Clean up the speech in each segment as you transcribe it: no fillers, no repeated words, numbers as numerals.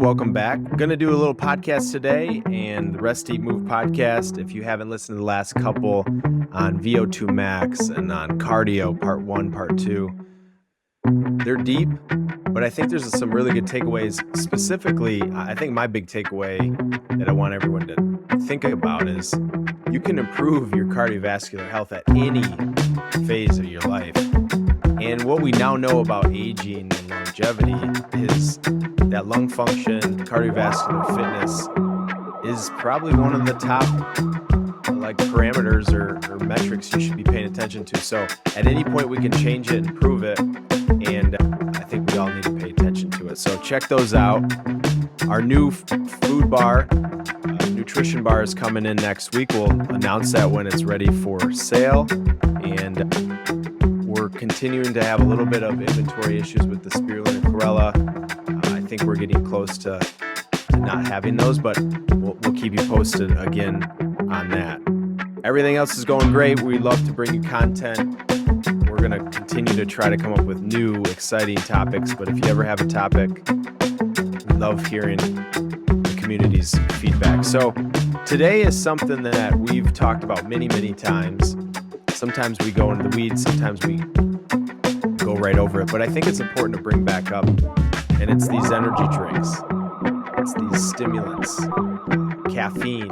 Welcome back. I'm going to do a little podcast today and the Rest Eat Move podcast. If you haven't listened to the last couple on VO2 max and on cardio, part 1, part 2, they're deep, but I think there's some really good takeaways. Specifically, I think my big takeaway that I want everyone to think about is you can improve your cardiovascular health at any phase of your life. And what we now know about aging and longevity is that lung function, cardiovascular fitness is probably one of the top parameters or metrics you should be paying attention to. So at any point we can change it, improve it, and I think we all need to pay attention to it. So check those out. Our new food bar, nutrition bar is coming in next week. We'll announce that when it's ready for sale. And we're continuing to have a little bit of inventory issues with the spirulina and chlorella. I think we're getting close to not having those, but we'll keep you posted again on that. Everything else is going great. We love to bring you content. We're going to continue to try to come up with new, exciting topics, but if you ever have a topic, we love hearing the community's feedback. So today is something that we've talked about many, many times. Sometimes we go into the weeds, sometimes we go right over it, but I think it's important to bring back up, and it's these energy drinks. It's these stimulants, caffeine.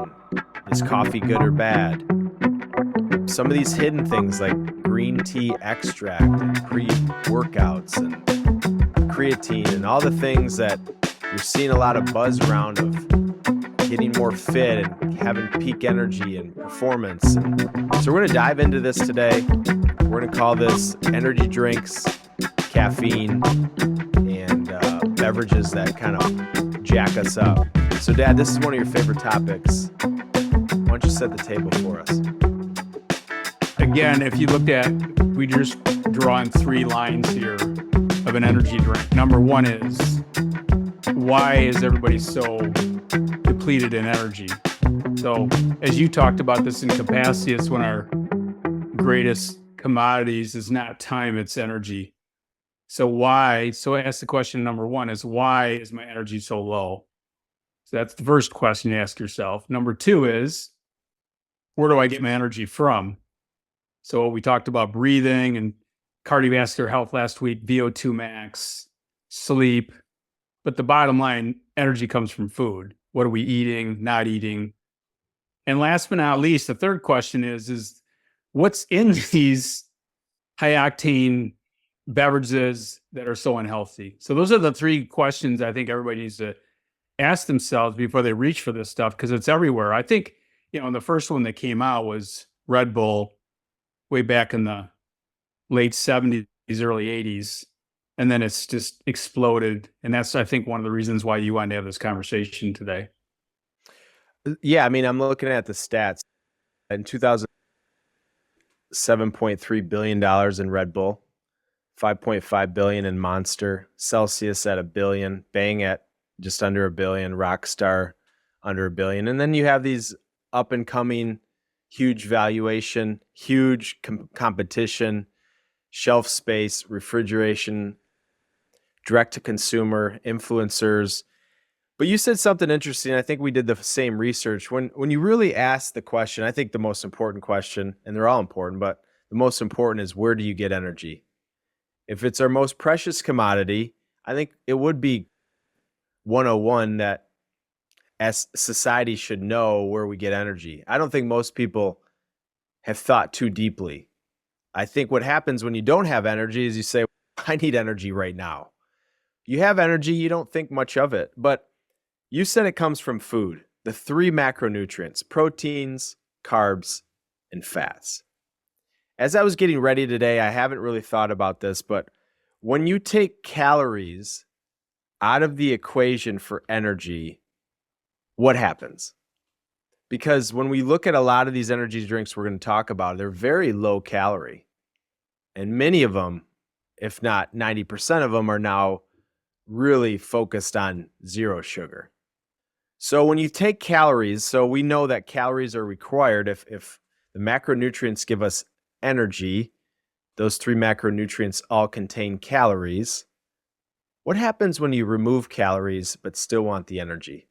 Is coffee good or bad? Some of these hidden things like green tea extract and pre-workouts and creatine and all the things that you're seeing a lot of buzz around of getting more fit and having peak energy and performance. And so we're going to dive into this today. We're going to call this energy drinks, caffeine, and beverages that kind of jack us up. So Dad, this is one of your favorite topics. Why don't you set the table for us? Again, if you looked at, we just drawing 3 lines here of an energy drink. Number 1 is, why is everybody so depleted in energy? So as you talked about this in capacity, it's one of our greatest commodities is not time, it's energy. So why? So ask the question number 1 is, why is my energy so low? So that's the first question you ask yourself. Number 2 is, where do I get my energy from? So we talked about breathing and cardiovascular health last week, VO2 max, sleep. But the bottom line, energy comes from food. What are we eating, not eating? And last but not least, the third question is what's in these high octane beverages that are so unhealthy? So those are the 3 questions I think everybody needs to ask themselves before they reach for this stuff, because it's everywhere. I think, the first one that came out was Red Bull way back in the late 70s, early 80s. And then it's just exploded. And that's, I think, one of the reasons why you wanted to have this conversation today. Yeah, I'm looking at the stats. In 2000, $7.3 billion in Red Bull, $5.5 billion in Monster, Celsius at $1 billion, Bang at just under $1 billion, Rockstar under $1 billion. And then you have these up and coming, huge valuation, huge competition, shelf space, refrigeration, direct to consumer, influencers. But you said something interesting. I think we did the same research. When you really ask the question, I think the most important question, and they're all important, but the most important is, where do you get energy? If it's our most precious commodity, I think it would be 101 that as society should know where we get energy. I don't think most people have thought too deeply. I think what happens when you don't have energy is you say, I need energy right now. You have energy, you don't think much of it, but you said it comes from food, the 3 macronutrients, proteins, carbs, and fats. As I was getting ready today, I haven't really thought about this, but when you take calories out of the equation for energy, what happens? Because when we look at a lot of these energy drinks we're going to talk about, they're very low calorie. And many of them, if not 90% of them, are now really focused on 0 sugar. So when you take calories, so we know that calories are required if the macronutrients give us energy, those 3 macronutrients all contain calories. What happens when you remove calories but still want the energy?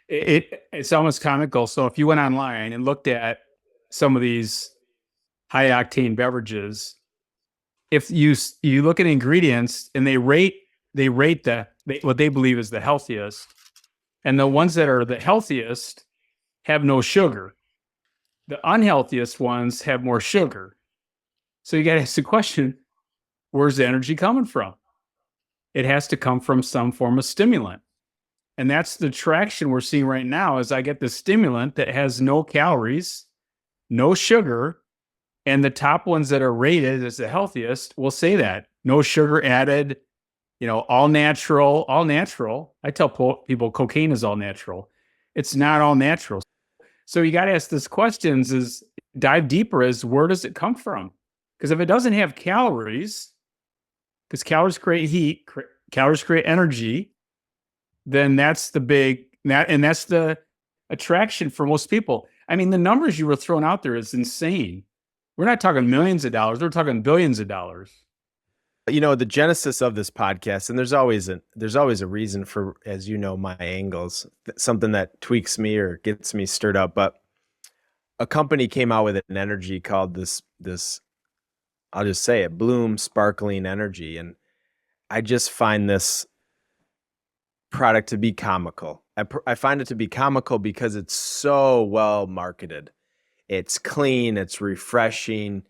It's almost comical. So if you went online and looked at some of these high octane beverages, if you look at ingredients and they rate what they believe is the healthiest, and the ones that are the healthiest have no sugar. The unhealthiest ones have more sugar. So you got to ask the question, where's the energy coming from? It has to come from some form of stimulant. And that's the traction we're seeing right now is I get the stimulant that has no calories, no sugar, and the top ones that are rated as the healthiest will say that. No sugar added, all natural, all natural. I tell people cocaine is all natural. It's not all natural. So you got to ask this questions is dive deeper as where does it come from? Because if it doesn't have calories, because calories create heat, calories create energy, then that's the attraction for most people. I mean, the numbers you were throwing out there is insane. We're not talking millions of dollars. We're talking billions of dollars. The genesis of this podcast, and there's always a reason for, as you know, my angles, something that tweaks me or gets me stirred up. But a company came out with an energy called this, I'll just say it, Bloom Sparkling Energy. And I just find this product to be comical. I find it to be comical because it's so well marketed. It's clean, it's refreshing,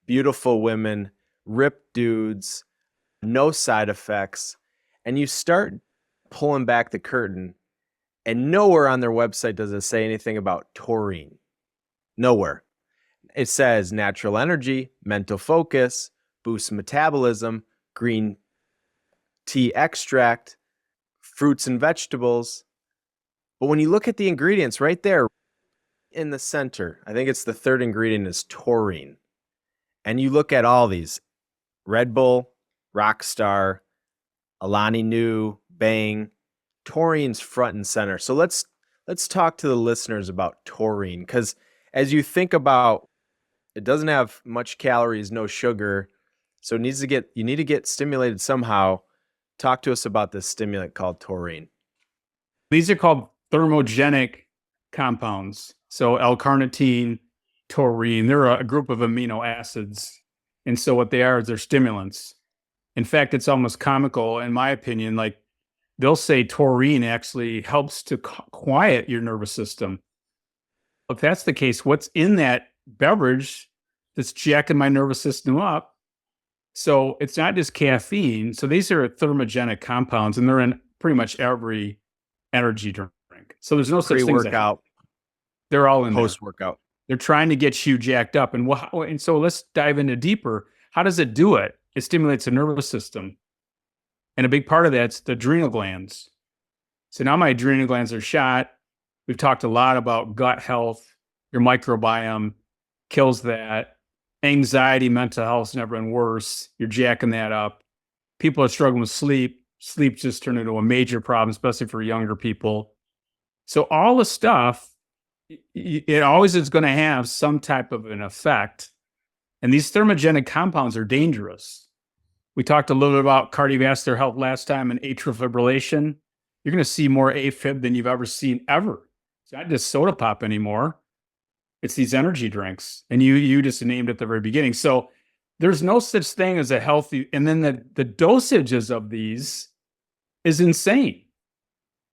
beautiful women, ripped dudes, no side effects. And you start pulling back the curtain, and nowhere on their website does it say anything about taurine. Nowhere. It says natural energy, mental focus, boosts metabolism, green tea extract, fruits and vegetables. But when you look at the ingredients right there in the center, I think it's the third ingredient is taurine. And you look at all these, Red Bull, Rockstar, Alani Nu, Bang, taurine's front and center. So let's talk to the listeners about taurine, because as you think about, it doesn't have much calories, no sugar, so you need to get stimulated somehow. Talk to us about this stimulant called taurine. These are called thermogenic compounds. So L-carnitine, taurine, they're a group of amino acids. And so what they are is they're stimulants. In fact, it's almost comical, in my opinion. Like they'll say taurine actually helps to quiet your nervous system. If that's the case, what's in that beverage that's jacking my nervous system up? So it's not just caffeine. So these are thermogenic compounds, and they're in pretty much every energy drink. So there's no such thing as pre-workout. They're all in post-workout. They're trying to get you jacked up. And so let's dive into deeper. How does it do it? It stimulates the nervous system. And a big part of that's the adrenal glands. So now my adrenal glands are shot. We've talked a lot about gut health. Your microbiome kills that. Anxiety, mental health has never been worse. You're jacking that up. People are struggling with sleep. Sleep just turned into a major problem, especially for younger people. So all the stuff, it always is going to have some type of an effect. And these thermogenic compounds are dangerous. We talked a little bit about cardiovascular health last time and atrial fibrillation. You're going to see more AFib than you've ever seen ever. It's not just soda pop anymore. It's these energy drinks. And you just named it at the very beginning. So there's no such thing as a healthy, and then the dosages of these is insane.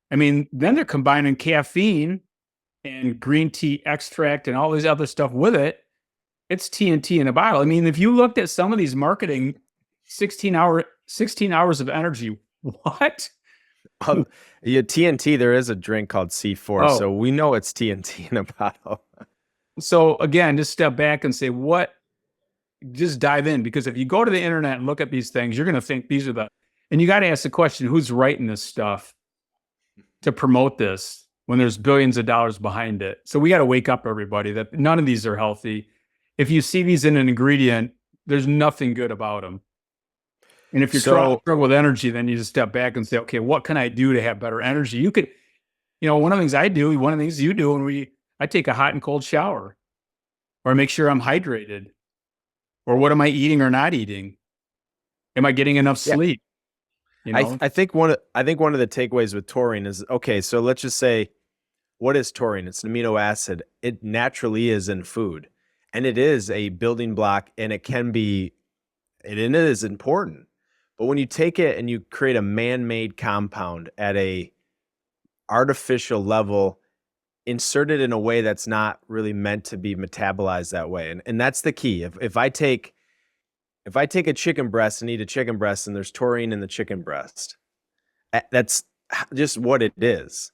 I mean, then they're combining caffeine and green tea extract and all this other stuff with it. It's TNT in a bottle. I mean, if you looked at some of these marketing, 16 hours of energy, what? TNT, there is a drink called C4, so we know it's TNT in a bottle. So again, just step back and say, just dive in, because if you go to the internet and look at these things, you're going to think these are and you got to ask the question, who's writing this stuff to promote this when there's billions of dollars behind it? So we got to wake up, everybody, that none of these are healthy. If you see these in an ingredient, there's nothing good about them. And if you're trying to struggle with energy, then you just step back and say, okay, what can I do to have better energy? You could, one of the things I do, one of the things you do, and I take a hot and cold shower, or I make sure I'm hydrated, or what am I eating or not eating? Am I getting enough sleep? You know, I think one of the takeaways with taurine is, okay, so let's just say, what is taurine? It's an amino acid. It naturally is in food, and it is a building block, and it is important. But when you take it and you create a man-made compound at a artificial level, insert it in a way that's not really meant to be metabolized that way. And that's the key. If I take a chicken breast and eat a chicken breast and there's taurine in the chicken breast, that's just what it is.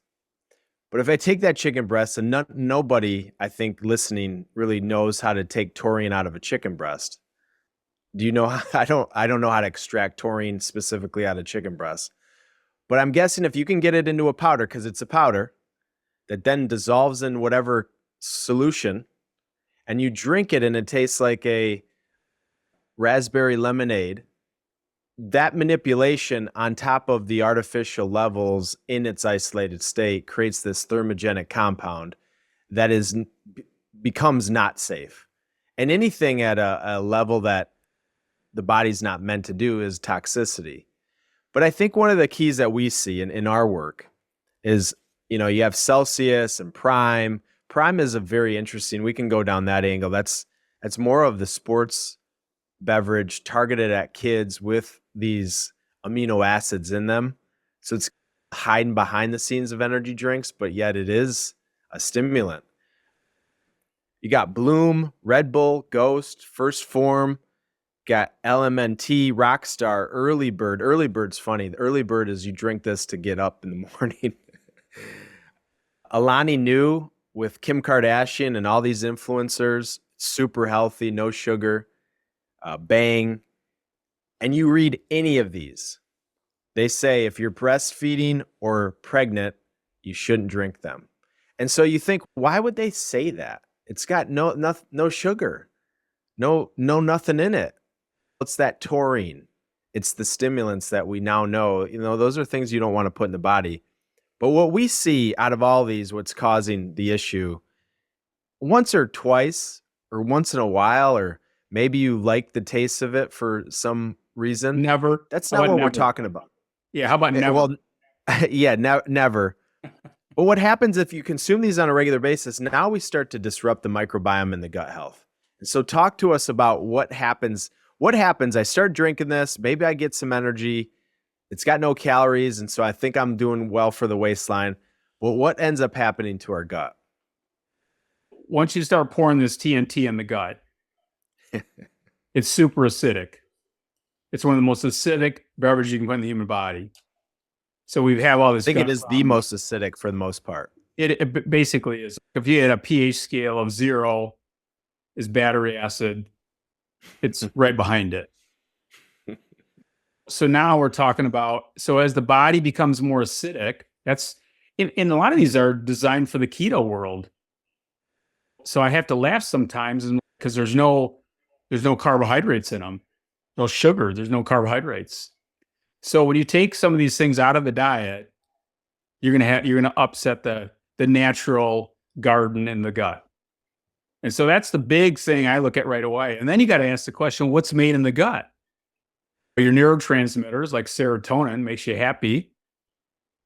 But if I take that chicken breast, and nobody, I think, listening really knows how to take taurine out of a chicken breast. Do you know how? I don't know how to extract taurine specifically out of chicken breast. But I'm guessing if you can get it into a powder, because it's a powder that then dissolves in whatever solution, and you drink it and it tastes like a raspberry lemonade, that manipulation on top of the artificial levels in its isolated state creates this thermogenic compound that becomes not safe. And anything at a level that the body's not meant to do is toxicity. But I think one of the keys that we see in our work is, you have Celsius and Prime. Prime is a very interesting, we can go down that angle. That's more of the sports beverage targeted at kids with these amino acids in them. So it's hiding behind the scenes of energy drinks, but yet it is a stimulant. You got Bloom, Red Bull, Ghost, First Form, got LMNT, Rockstar, Early Bird. Early Bird's funny. The Early Bird is you drink this to get up in the morning. Alani Nu with Kim Kardashian and all these influencers, super healthy, no sugar. Bang. And you read any of these, they say if you're breastfeeding or pregnant, you shouldn't drink them. And so you think, why would they say that? It's got no sugar, no nothing in it. It's that taurine. It's the stimulants that we now know. Those are things you don't want to put in the body. But what we see out of all these, what's causing the issue, once or twice, or once in a while, or maybe you like the taste of it for some reason. never. That's not what we're talking about. Yeah, how about never? Well, yeah, never. But what happens if you consume these on a regular basis? Now we start to disrupt the microbiome and the gut health. And so talk to us about what happens. What happens? I start drinking this. Maybe I get some energy. It's got no calories, and so I think I'm doing well for the waistline. Well, what ends up happening to our gut? Once you start pouring this TNT in the gut, it's super acidic. It's one of the most acidic beverages you can put in the human body. So we have all this. I think it is the most acidic for the most part. It basically is. If you had a pH scale of 0 is battery acid, it's right behind it. So now we're talking about, so as the body becomes more acidic, that's, and a lot of these are designed for the keto world. So I have to laugh sometimes because there's no carbohydrates in them. No sugar, there's no carbohydrates. So when you take some of these things out of the diet, you're gonna upset the natural garden in the gut. And so that's the big thing I look at right away. And then you got to ask the question, what's made in the gut? Your neurotransmitters like serotonin makes you happy.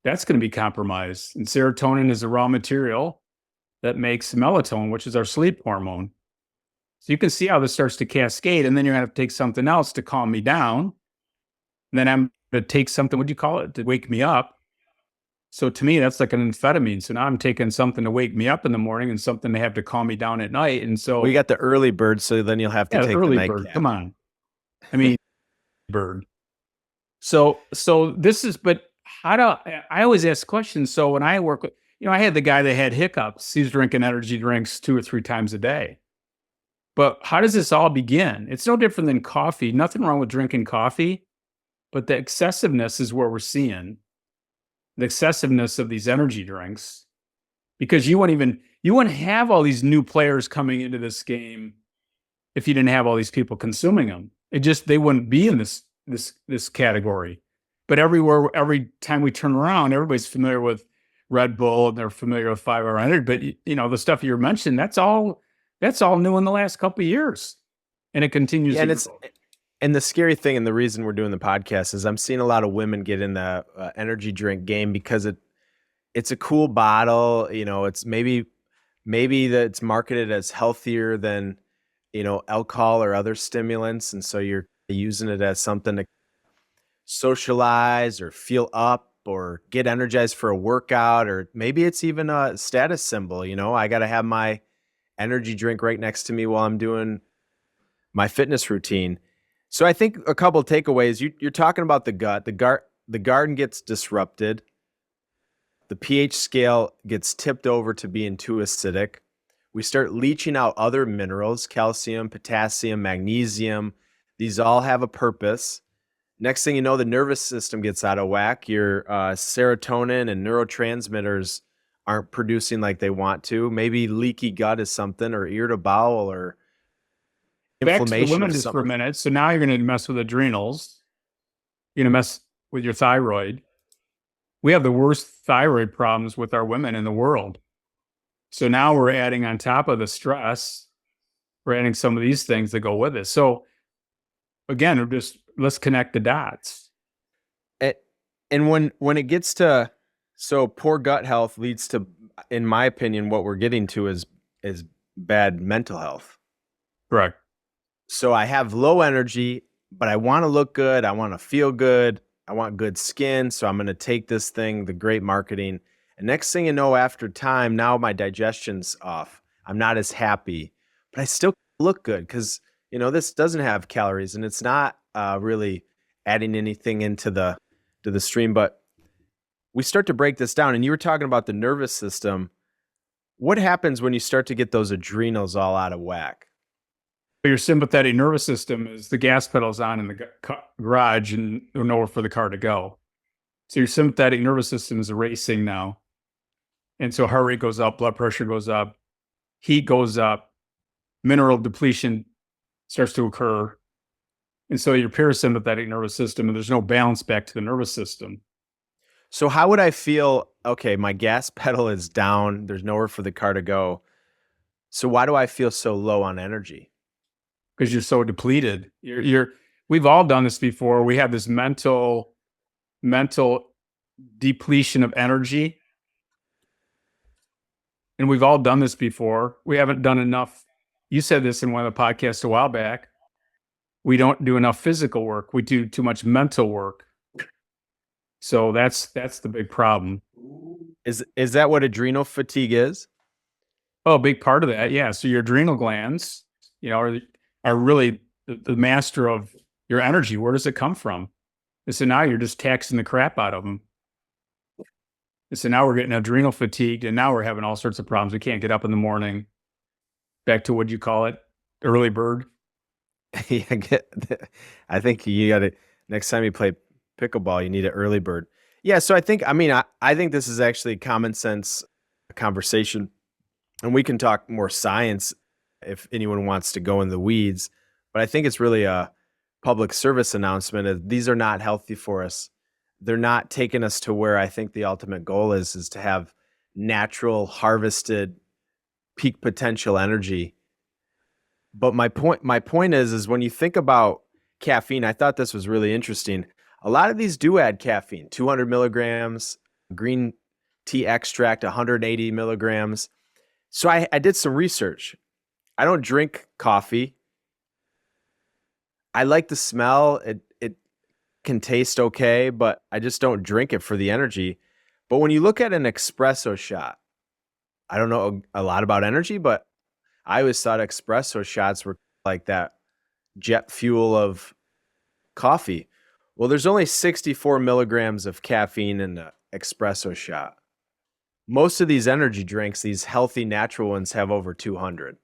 That's going to be compromised. And serotonin is a raw material that makes melatonin, which is our sleep hormone. So you can see how this starts to cascade. And then you're going to have to take something else to calm me down. And then I'm going to take something, what do you call it, to wake me up. So to me, that's like an amphetamine. So now I'm taking something to wake me up in the morning and something to have to calm me down at night. And so we got the early bird, so then you'll have to take the early nightcap. bird. Come on. I mean, bird. So this is, but I always ask questions. So when I work with, I had the guy that had hiccups. He's drinking energy drinks 2 or 3 times a day. But how does this all begin? It's no different than coffee. Nothing wrong with drinking coffee, but the excessiveness is where we're seeing the excessiveness of these energy drinks, because you wouldn't have all these new players coming into this game if you didn't have all these people consuming them. They wouldn't be in this category. But every time we turn around, everybody's familiar with Red Bull and they're familiar with 5 Hour Energy. But the stuff you're mentioning, that's all new in the last couple of years, and it continues. Yeah, and And the scary thing, and the reason we're doing the podcast, is I'm seeing a lot of women get in the energy drink game because it's a cool bottle. It's maybe that it's marketed as healthier than alcohol or other stimulants, and so you're using it as something to socialize or feel up or get energized for a workout, or maybe it's even a status symbol. I got to have my energy drink right next to me while I'm doing my fitness routine. So I think a couple of takeaways. You're talking about the gut. The garden gets disrupted. The pH scale gets tipped over to being too acidic. We start leaching out other minerals, calcium, potassium, magnesium. These all have a purpose. Next thing you know, the nervous system gets out of whack. Your serotonin and neurotransmitters aren't producing like they want to. Maybe leaky gut is something, or irritable bowel, or Back to the inflammation women of just for a something. minute. So now you're going to mess with adrenals. You're going to mess with your thyroid. We have the worst thyroid problems with our women in the world. So now we're adding on top of the stress, we're adding some of these things that go with it. So again, let's connect the dots. And when it gets to, so poor gut health leads to, in my opinion, what we're getting to is bad mental health. Correct. So I have low energy, but I want to look good. I want to feel good. I want good skin. So I'm going to take this thing, the great marketing. And next thing you know, after time, now my digestion's off. I'm not as happy, but I still look good because, this doesn't have calories and it's not really adding anything into the stream. But we start to break this down. And you were talking about the nervous system. What happens when you start to get those adrenals all out of whack? Your sympathetic nervous system is the gas pedals on in the garage and there's nowhere for the car to go. So your sympathetic nervous system is racing now. And so heart rate goes up, blood pressure goes up, heat goes up, mineral depletion starts to occur. And so your parasympathetic nervous system, and there's no balance back to the nervous system. So how would I feel? Okay, my gas pedal is down. There's nowhere for the car to go. So why do I feel so low on energy? Because you're so depleted. We've all done this before. We have this mental depletion of energy. And we've all done this before. We haven't done enough. You said this in one of the podcasts a while back. We don't do enough physical work. We do too much mental work. So that's the big problem. Is that what adrenal fatigue is? Oh, a big part of that, yeah. So your adrenal glands, are really the master of your energy. Where does it come from? And so now you're just taxing the crap out of them. And so now we're getting adrenal fatigued, and now we're having all sorts of problems. We can't get up in the morning. Back to what you call it, early bird. Yeah, I think you got to, next time you play pickleball, you need an early bird. Yeah, so I think this is actually common sense conversation, and we can talk more science if anyone wants to go in the weeds. But I think it's really a public service announcement. These are not healthy for us. They're not taking us to where I think the ultimate goal is to have natural, harvested, peak potential energy. But my point is when you think about caffeine, I thought this was really interesting. A lot of these do add caffeine, 200 milligrams, green tea extract, 180 milligrams. So I did some research. I don't drink coffee. I like the smell. It can taste okay, but I just don't drink it for the energy. But when you look at an espresso shot, I don't know a lot about energy, but I always thought espresso shots were like that jet fuel of coffee. Well, there's only 64 milligrams of caffeine in the espresso shot. Most of these energy drinks, these healthy natural ones, have over 200.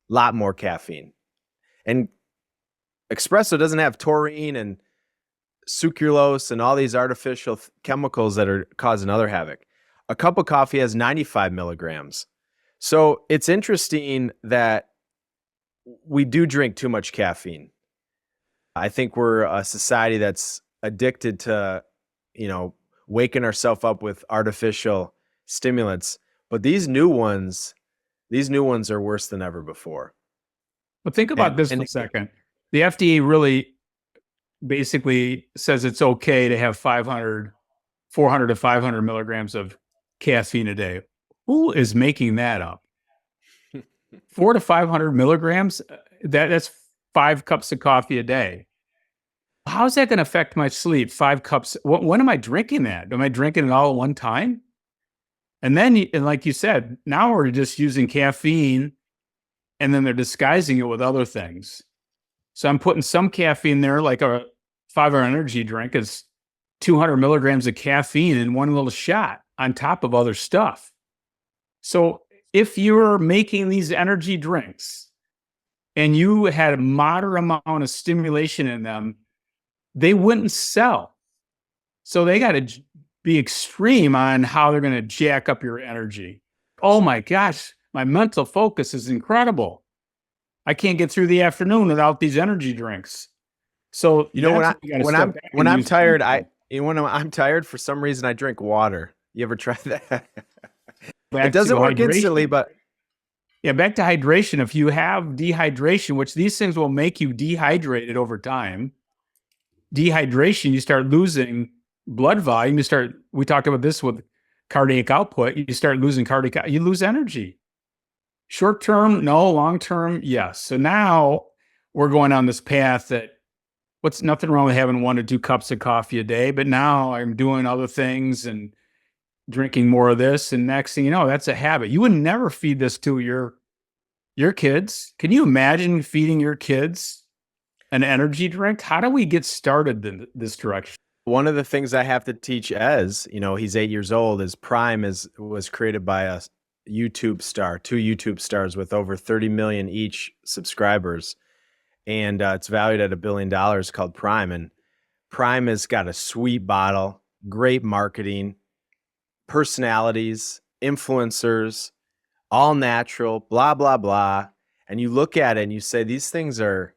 A lot more caffeine. And espresso doesn't have taurine and sucralose and all these artificial chemicals that are causing other havoc. A cup of coffee has 95 milligrams. So it's interesting that we do drink too much caffeine. I think we're a society that's addicted to, waking ourselves up with artificial stimulants. But these new ones are worse than ever before. But think about this for a second. The FDA really basically says it's okay to have 400 to 500 milligrams of caffeine a day. Who is making that up? 400 to 500 milligrams? That's 5 cups of coffee a day. How's that going to affect my sleep? 5 cups. When am I drinking that? Am I drinking it all at one time? And then, and like you said, now we're just using caffeine and then they're disguising it with other things. So I'm putting some caffeine there, like a 5-hour energy drink is 200 milligrams of caffeine in one little shot on top of other stuff. So if you're making these energy drinks and you had a moderate amount of stimulation in them, they wouldn't sell. So they got to be extreme on how they're going to jack up your energy. Oh my gosh, my mental focus is incredible. I can't get through the afternoon without these energy drinks. So when I'm tired, when I'm tired, for some reason I drink water. You ever try that? It doesn't work instantly, but yeah, back to hydration. If you have dehydration, which these things will make you dehydrated over time, dehydration, you start losing blood volume. We talked about this with cardiac output. You start losing you lose energy. Short term, no. Long term, yes. So now we're going on this path that what's nothing wrong with having 1 to 2 cups of coffee a day, but now I'm doing other things and drinking more of this. And next thing you know, that's a habit. You would never feed this to your kids. Can you imagine feeding your kids an energy drink? How do we get started in this direction? One of the things I have to teach Ez, he's 8 years old, is Prime was created by a YouTube star, 2 YouTube stars with over 30 million each subscribers. And it's valued at $1 billion, called Prime. And Prime has got a sweet bottle, great marketing, personalities, influencers, all natural, blah, blah, blah. And you look at it and you say, these things are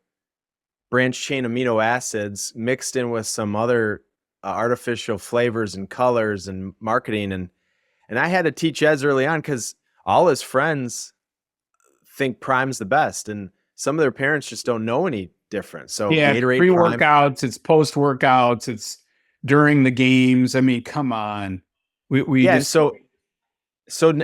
branched chain amino acids mixed in with some other artificial flavors and colors and marketing. And I had to teach Ez early on because all his friends think Prime's the best. And some of their parents just don't know any different. So yeah, Gatorade, pre-workouts, it's post-workouts, it's during the games. I mean, come on. So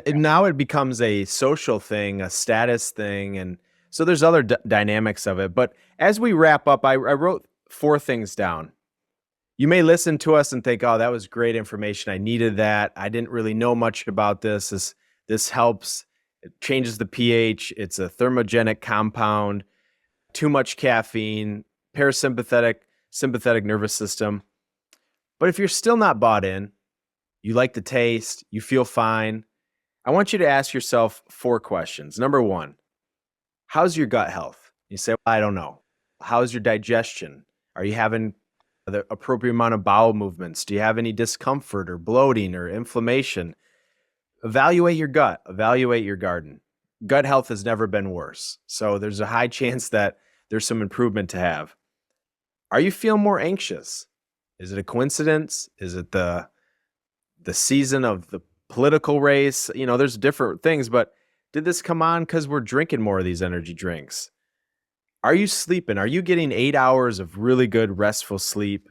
now it becomes a social thing, a status thing. And so there's other dynamics of it. But as we wrap up, I wrote 4 things down. You may listen to us and think, oh, that was great information. I needed that. I didn't really know much about this. This helps. It changes the pH. It's a thermogenic compound. Too much caffeine, parasympathetic, sympathetic nervous system. But if you're still not bought in, you like the taste, you feel fine, I want you to ask yourself 4 questions. Number 1, how's your gut health? You say, well, I don't know. How's your digestion? Are you having the appropriate amount of bowel movements? Do you have any discomfort or bloating or inflammation? Evaluate your gut. Evaluate your garden. Gut health has never been worse. So there's a high chance that there's some improvement to have. Are you feeling more anxious? Is it a coincidence? Is it the season of the political race? There's different things, but did this come on because we're drinking more of these energy drinks? Are you sleeping? Are you getting 8 hours of really good restful sleep?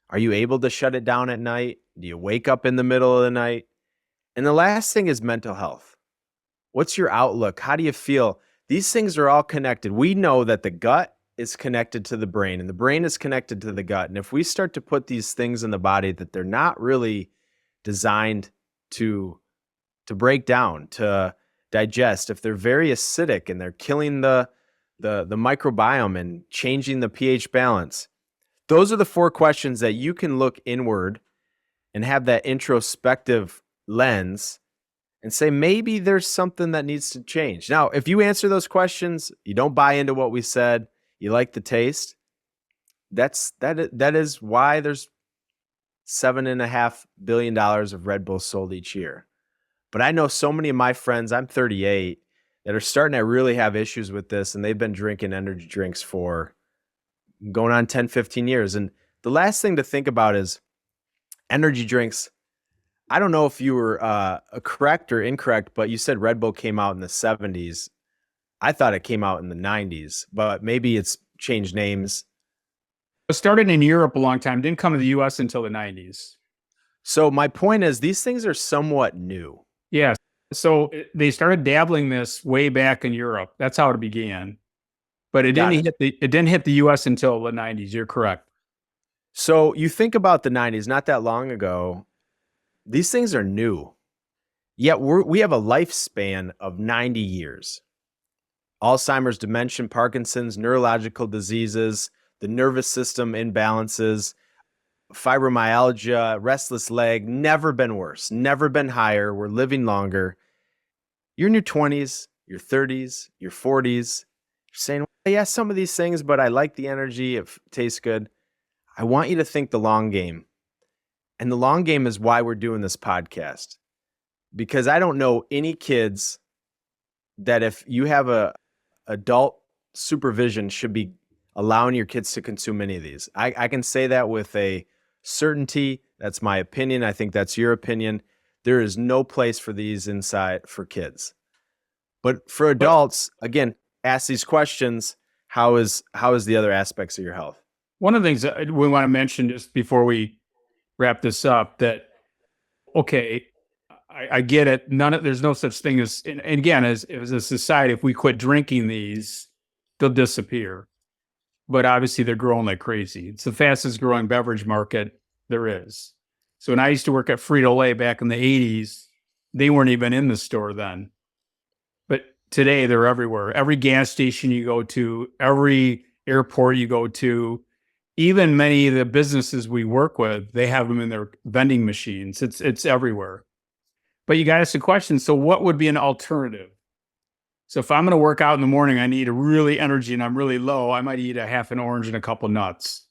Are you able to shut it down at night? Do you wake up in the middle of the night? And the last thing is mental health. What's your outlook? How do you feel? These things are all connected. We know that the gut is connected to the brain and the brain is connected to the gut. And if we start to put these things in the body that they're not really designed to break down, to digest, if they're very acidic and they're killing the microbiome and changing the pH balance, those are the 4 questions that you can look inward and have that introspective lens and say, maybe there's something that needs to change. Now, if you answer those questions, you don't buy into what we said, you like the taste, that is why there's $7.5 billion of Red Bull sold each year. But I know so many of my friends, I'm 38, that are starting to really have issues with this, and they've been drinking energy drinks for going on 10, 15 years. And the last thing to think about is energy drinks. I don't know if you were correct or incorrect, but you said Red Bull came out in the 70s. I thought it came out in the 90s, but maybe it's changed names. It started in Europe a long time, didn't come to the US until the 90s. So my point is these things are somewhat new. Yeah. So they started dabbling this way back in Europe. That's how it began. But it didn't hit the US until the 90s. You're correct. So you think about the 90s, not that long ago, these things are new. Yet we have a lifespan of 90 years. Alzheimer's, dementia, Parkinson's, neurological diseases, the nervous system imbalances, fibromyalgia, restless leg, never been worse, never been higher. We're living longer. You're in your 20s, your 30s, your 40s. You're saying, well, yeah, some of these things, but I like the energy. It tastes good. I want you to think the long game. And the long game is why we're doing this podcast. Because I don't know any kids that if you have a adult supervision should be allowing your kids to consume any of these. I can say that with a certainty. That's my opinion. I think that's your opinion. There is no place for these inside for kids. But for adults, again, ask these questions. How is the other aspects of your health? One of the things that we want to mention just before we wrap this up that, okay, I get it. There's no such thing as, and again, as a society, if we quit drinking these, they'll disappear. But obviously they're growing like crazy. It's the fastest growing beverage market there is. So when I used to work at Frito-Lay back in the 80s, they weren't even in the store then. But today they're everywhere. Every gas station you go to, every airport you go to, even many of the businesses we work with, they have them in their vending machines. It's everywhere. But you got to ask the question, so what would be an alternative? So if I'm going to work out in the morning, I need a really energy and I'm really low, I might eat a half an orange and a couple nuts.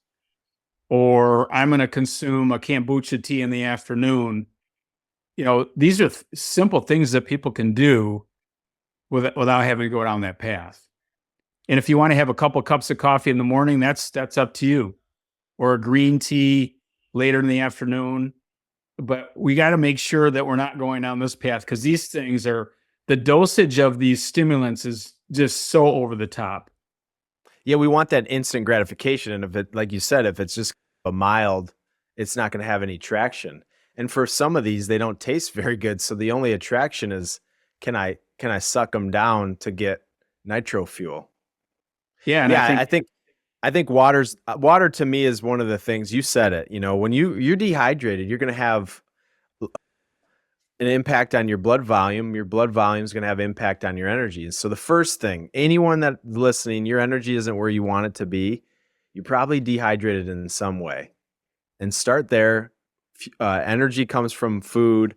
Or I'm going to consume a kombucha tea in the afternoon. You know, these are simple things that people can do without having to go down that path. And if you want to have a couple cups of coffee in the morning, that's up to you. Or a green tea later in the afternoon. But we got to make sure that we're not going down this path because these things the dosage of these stimulants is just so over the top. Yeah, we want that instant gratification. And if it, like you said, if it's just a mild, it's not going to have any traction. And for some of these, they don't taste very good. So the only attraction is, can I suck them down to get nitro fuel? Yeah. And yeah, I think water to me is one of the things, you said it, you know, when you're dehydrated, you're going to have an impact on your blood volume. Your blood volume is going to have impact on your energy. And so the first thing, anyone that's listening, your energy isn't where you want it to be. You're probably dehydrated in some way, and start there. Energy comes from food.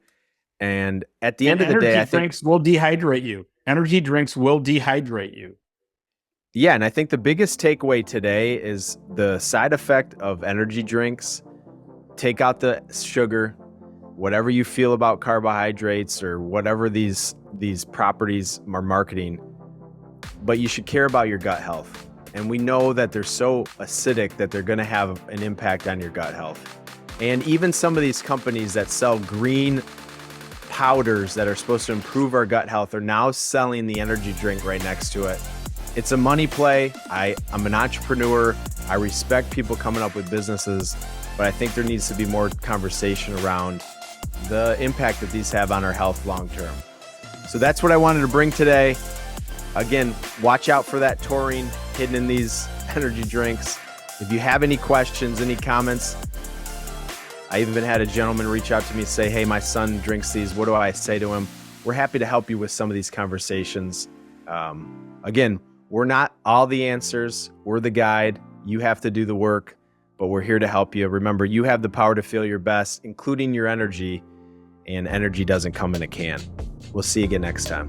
And at the end of the day, I think drinks will dehydrate you. Energy drinks will dehydrate you. Yeah, and I think the biggest takeaway today is the side effect of energy drinks. Take out the sugar, whatever you feel about carbohydrates or whatever these properties are marketing, but you should care about your gut health. And we know that they're so acidic that they're going to have an impact on your gut health. And even some of these companies that sell green powders that are supposed to improve our gut health are now selling the energy drink right next to it. It's a money play. I'm an entrepreneur. I respect people coming up with businesses, but I think there needs to be more conversation around the impact that these have on our health long term. So that's what I wanted to bring today. Again, watch out for that taurine hidden in these energy drinks. If you have any questions, any comments, I even had a gentleman reach out to me and say, hey, my son drinks these. What do I say to him? We're happy to help you with some of these conversations. Again, we're not all the answers. We're the guide. You have to do the work, but we're here to help you. Remember, you have the power to feel your best, including your energy, and energy doesn't come in a can. We'll see you again next time.